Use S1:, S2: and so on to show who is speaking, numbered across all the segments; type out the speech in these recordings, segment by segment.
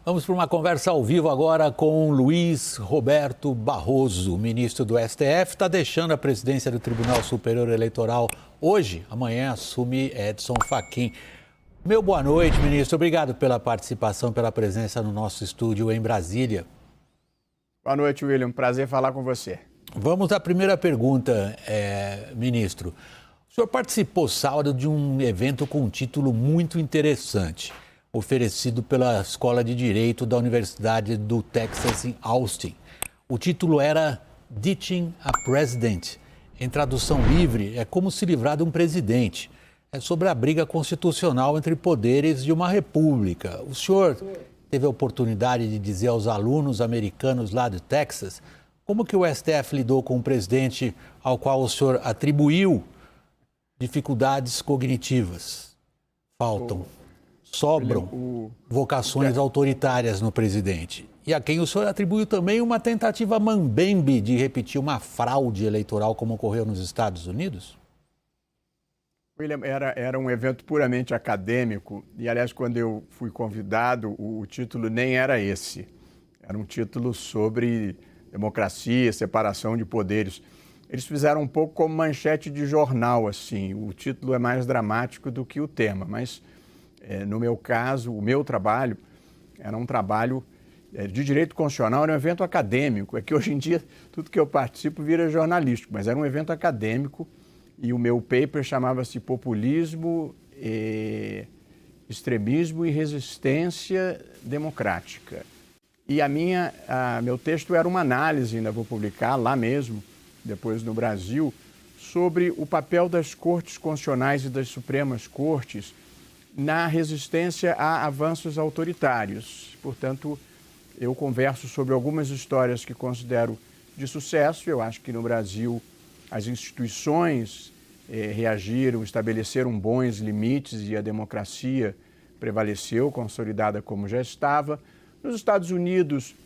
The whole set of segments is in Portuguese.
S1: Vamos para uma conversa ao vivo agora com Luiz Roberto Barroso, ministro do STF. Está deixando a presidência do Tribunal Superior Eleitoral hoje. Amanhã assume Edson Fachin. Meu boa noite, ministro. Obrigado pela participação, pela presença no nosso estúdio em Brasília.
S2: Boa noite, William. Prazer falar com você.
S1: Vamos à primeira pergunta, ministro. O senhor participou sábado de um evento com um título muito interessante, oferecido pela Escola de Direito da Universidade do Texas em Austin. O título era Ditching a President. Em tradução livre, é como se livrar de um presidente. É sobre a briga constitucional entre poderes de uma república. O senhor teve a oportunidade de dizer aos alunos americanos lá do Texas como que o STF lidou com um presidente ao qual o senhor atribuiu dificuldades cognitivas. Sobram vocações autoritárias no presidente. E a quem o senhor atribuiu também uma tentativa mambembe de repetir uma fraude eleitoral como ocorreu nos Estados Unidos?
S2: William, era um evento puramente acadêmico e, aliás, quando eu fui convidado, o título nem era esse. Era um título sobre democracia, separação de poderes. Eles fizeram um pouco como manchete de jornal, assim. O título é mais dramático do que o tema, mas no meu caso, o meu trabalho era um trabalho de direito constitucional, era um evento acadêmico. É que hoje em dia tudo que eu participo vira jornalístico, mas era um evento acadêmico e o meu paper chamava-se Populismo, Extremismo e Resistência Democrática. E meu texto era uma análise, ainda vou publicar lá mesmo, depois no Brasil, sobre o papel das cortes constitucionais e das Supremas Cortes na resistência a avanços autoritários. Portanto, eu converso sobre algumas histórias que considero de sucesso. Eu acho que no Brasil as instituições reagiram, estabeleceram bons limites e a democracia prevaleceu, consolidada como já estava. Nos Estados Unidos,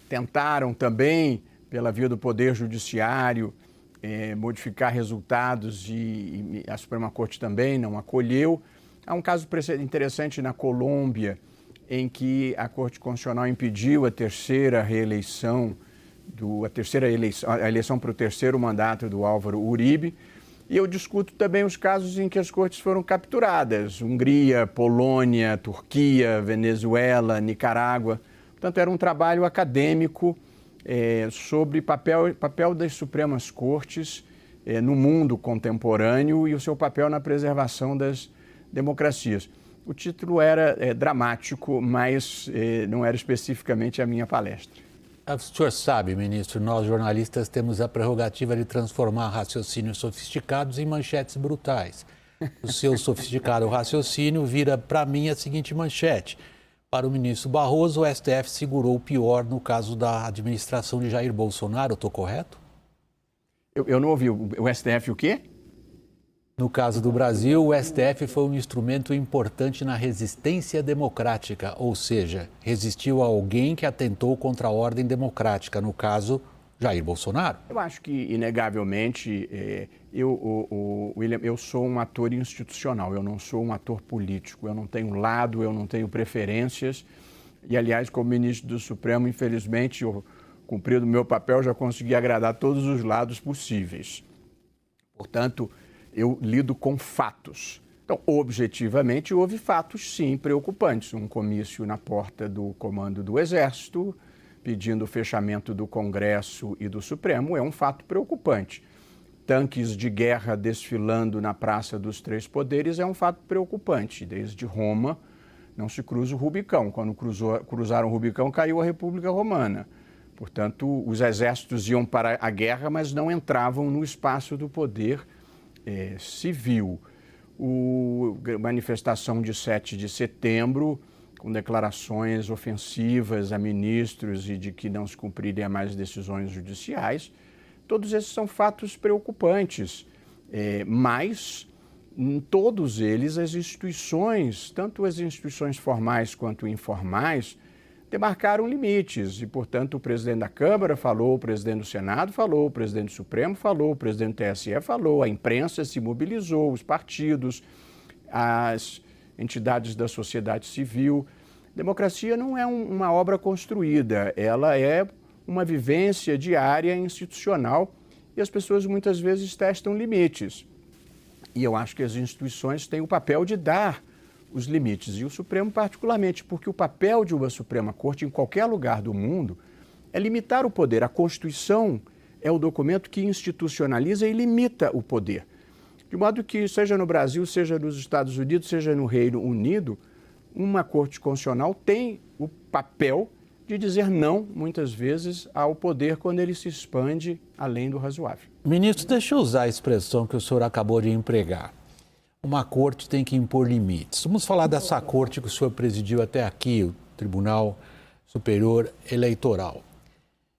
S2: tentaram também, pela via do Poder Judiciário, modificar resultados e a Suprema Corte também não acolheu. Há um caso interessante na Colômbia, em que a Corte Constitucional impediu a eleição para o terceiro mandato do Álvaro Uribe. E eu discuto também os casos em que as cortes foram capturadas: Hungria, Polônia, Turquia, Venezuela, Nicarágua. Portanto, era um trabalho acadêmico sobre papel das Supremas Cortes no mundo contemporâneo e o seu papel na preservação das democracias. O título era dramático, mas não era especificamente a minha palestra.
S1: O senhor sabe, ministro, nós jornalistas temos a prerrogativa de transformar raciocínios sofisticados em manchetes brutais. O seu sofisticado raciocínio vira para mim a seguinte manchete: para o ministro Barroso, o STF segurou o pior no caso da administração de Jair Bolsonaro. Estou correto?
S2: Eu não ouvi. O STF o quê?
S1: No caso do Brasil, o STF foi um instrumento importante na resistência democrática, ou seja, resistiu a alguém que atentou contra a ordem democrática, no caso, Jair Bolsonaro.
S2: Eu acho que, inegavelmente, William, eu sou um ator institucional, eu não sou um ator político, eu não tenho lado, eu não tenho preferências. E, aliás, como ministro do Supremo, infelizmente, eu, cumprido o meu papel, já consegui agradar todos os lados possíveis. Portanto, eu lido com fatos. Então, objetivamente, houve fatos, sim, preocupantes. Um comício na porta do Comando do Exército, pedindo o fechamento do Congresso e do Supremo, é um fato preocupante. Tanques de guerra desfilando na Praça dos Três Poderes é um fato preocupante. Desde Roma não se cruza o Rubicão. Quando cruzaram o Rubicão, caiu a República Romana. Portanto, os exércitos iam para a guerra, mas não entravam no espaço do poder civil. A manifestação de 7 de setembro, com declarações ofensivas a ministros e de que não se cumpririam mais decisões judiciais, todos esses são fatos preocupantes, mas em todos eles as instituições, tanto as instituições formais quanto informais, demarcaram limites e, portanto, o presidente da Câmara falou, o presidente do Senado falou, o presidente do Supremo falou, o presidente do TSE falou, a imprensa se mobilizou, os partidos, as entidades da sociedade civil. Democracia não é uma obra construída, ela é uma vivência diária institucional e as pessoas muitas vezes testam limites. E eu acho que as instituições têm o papel de dar os limites, e o Supremo particularmente, porque o papel de uma Suprema Corte em qualquer lugar do mundo é limitar o poder. A Constituição é o documento que institucionaliza e limita o poder. De modo que, seja no Brasil, seja nos Estados Unidos, seja no Reino Unido, uma Corte Constitucional tem o papel de dizer não, muitas vezes, ao poder quando ele se expande além do razoável.
S1: Ministro, deixa eu usar a expressão que o senhor acabou de empregar. Uma corte tem que impor limites. Vamos falar dessa corte que o senhor presidiu até aqui, o Tribunal Superior Eleitoral.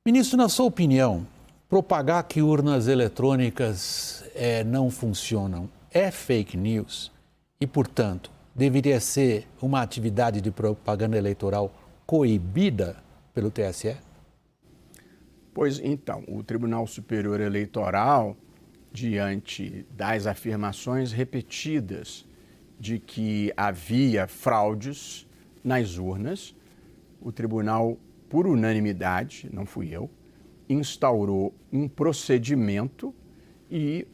S1: Ministro, na sua opinião, propagar que urnas eletrônicas não funcionam é fake news e, portanto, deveria ser uma atividade de propaganda eleitoral coibida pelo TSE?
S2: Pois então, o Tribunal Superior Eleitoral, diante das afirmações repetidas de que havia fraudes nas urnas, o tribunal, por unanimidade, não fui eu, instaurou um procedimento e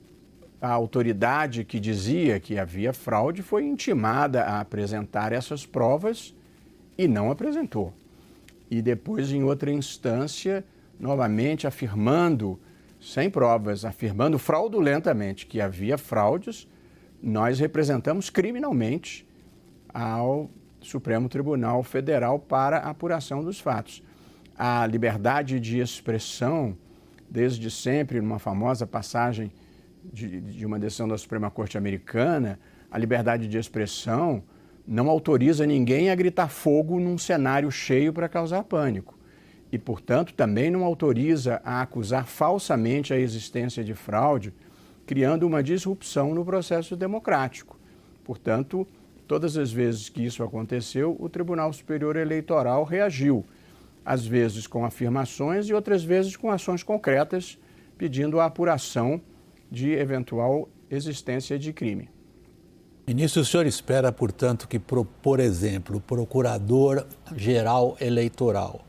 S2: a autoridade que dizia que havia fraude foi intimada a apresentar essas provas e não apresentou. E depois, em outra instância, novamente afirmando, sem provas, afirmando fraudulentamente que havia fraudes, nós representamos criminalmente ao Supremo Tribunal Federal para a apuração dos fatos. A liberdade de expressão, desde sempre, numa famosa passagem de uma decisão da Suprema Corte Americana, a liberdade de expressão não autoriza ninguém a gritar fogo num cenário cheio para causar pânico. E, portanto, também não autoriza a acusar falsamente a existência de fraude, criando uma disrupção no processo democrático. Portanto, todas as vezes que isso aconteceu, o Tribunal Superior Eleitoral reagiu, às vezes com afirmações e outras vezes com ações concretas, pedindo a apuração de eventual existência de crime.
S1: Ministro, o senhor espera, portanto, que, por exemplo, o Procurador-Geral Eleitoral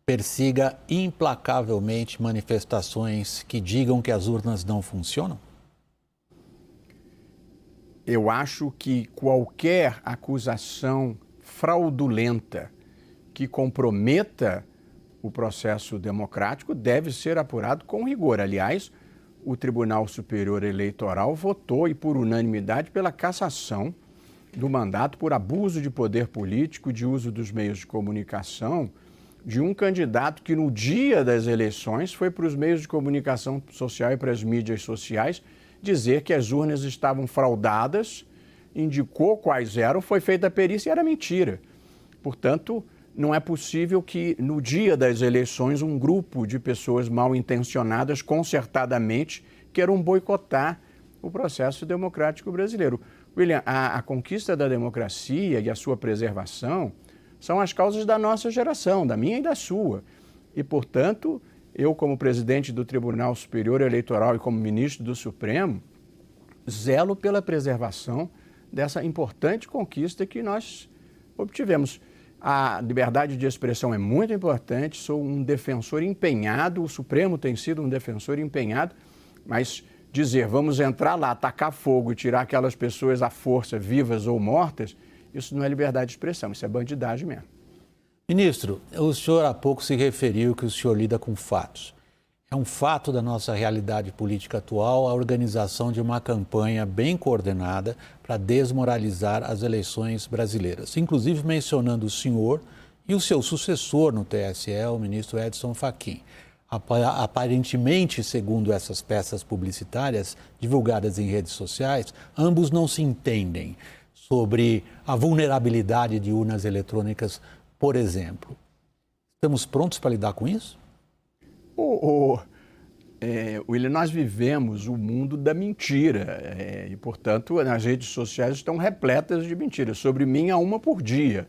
S1: persiga implacavelmente manifestações que digam que as urnas não funcionam?
S2: Eu acho que qualquer acusação fraudulenta que comprometa o processo democrático deve ser apurado com rigor. Aliás, o Tribunal Superior Eleitoral votou, e por unanimidade, pela cassação do mandato por abuso de poder político, de uso dos meios de comunicação, de um candidato que no dia das eleições foi para os meios de comunicação social e para as mídias sociais dizer que as urnas estavam fraudadas, indicou quais eram, foi feita a perícia e era mentira. Portanto, não é possível que no dia das eleições um grupo de pessoas mal intencionadas, concertadamente, queiram boicotar o processo democrático brasileiro. William, a conquista da democracia e a sua preservação são as causas da nossa geração, da minha e da sua. E, portanto, eu, como presidente do Tribunal Superior Eleitoral e como ministro do Supremo, zelo pela preservação dessa importante conquista que nós obtivemos. A liberdade de expressão é muito importante, sou um defensor empenhado, o Supremo tem sido um defensor empenhado, mas dizer vamos entrar lá, tacar fogo e tirar aquelas pessoas à força, vivas ou mortas, isso não é liberdade de expressão, isso é bandidagem mesmo.
S1: Ministro, o senhor há pouco se referiu que o senhor lida com fatos. É um fato da nossa realidade política atual a organização de uma campanha bem coordenada para desmoralizar as eleições brasileiras, inclusive mencionando o senhor e o seu sucessor no TSE, o ministro Edson Fachin. Aparentemente, segundo essas peças publicitárias divulgadas em redes sociais, ambos não se entendem sobre a vulnerabilidade de urnas eletrônicas, por exemplo. Estamos prontos para lidar com isso?
S2: William, nós vivemos o mundo da mentira e, portanto, as redes sociais estão repletas de mentiras. Sobre mim, há uma por dia.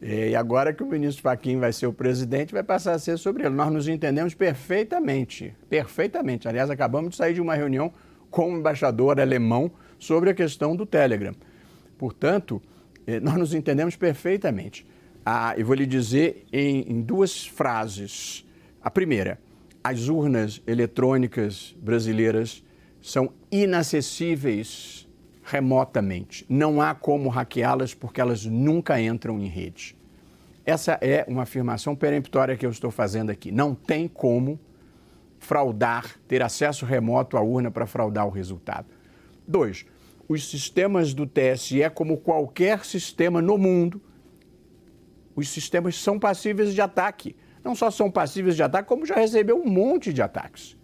S2: E agora que o ministro Fachin vai ser o presidente, vai passar a ser sobre ele. Nós nos entendemos perfeitamente, perfeitamente. Aliás, acabamos de sair de uma reunião com o embaixador alemão sobre a questão do Telegram. Portanto, nós nos entendemos perfeitamente. Eu vou lhe dizer em duas frases. A primeira, as urnas eletrônicas brasileiras são inacessíveis remotamente. Não há como hackeá-las porque elas nunca entram em rede. Essa é uma afirmação peremptória que eu estou fazendo aqui. Não tem como fraudar, ter acesso remoto à urna para fraudar o resultado. 2, os sistemas do TSE, como qualquer sistema no mundo, os sistemas são passíveis de ataque. Não só são passíveis de ataque, como já recebeu um monte de ataques.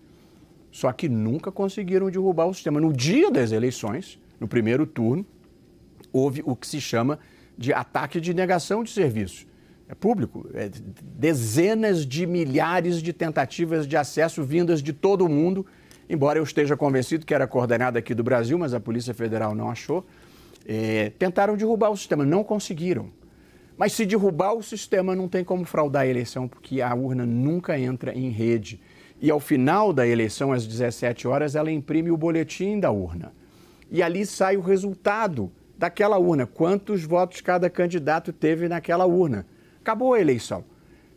S2: Só que nunca conseguiram derrubar o sistema. No dia das eleições, no primeiro turno, houve o que se chama de ataque de negação de serviço. É público, dezenas de milhares de tentativas de acesso vindas de todo o mundo, embora eu esteja convencido que era coordenada aqui do Brasil, mas a Polícia Federal não achou, tentaram derrubar o sistema, não conseguiram. Mas se derrubar o sistema, não tem como fraudar a eleição, porque a urna nunca entra em rede. E ao final da eleição, às 17 horas, ela imprime o boletim da urna. E ali sai o resultado daquela urna, quantos votos cada candidato teve naquela urna. Acabou a eleição.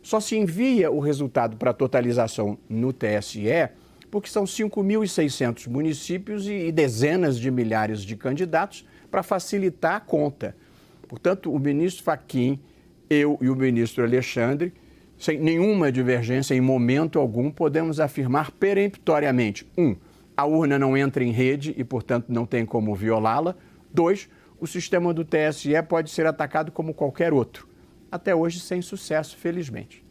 S2: Só se envia o resultado para totalização no TSE, porque são 5.600 municípios e dezenas de milhares de candidatos para facilitar a conta. Portanto, o ministro Fachin, eu e o ministro Alexandre, sem nenhuma divergência em momento algum, podemos afirmar peremptoriamente: 1, a urna não entra em rede e, portanto, não tem como violá-la. 2, o sistema do TSE pode ser atacado como qualquer outro. Até hoje, sem sucesso, felizmente.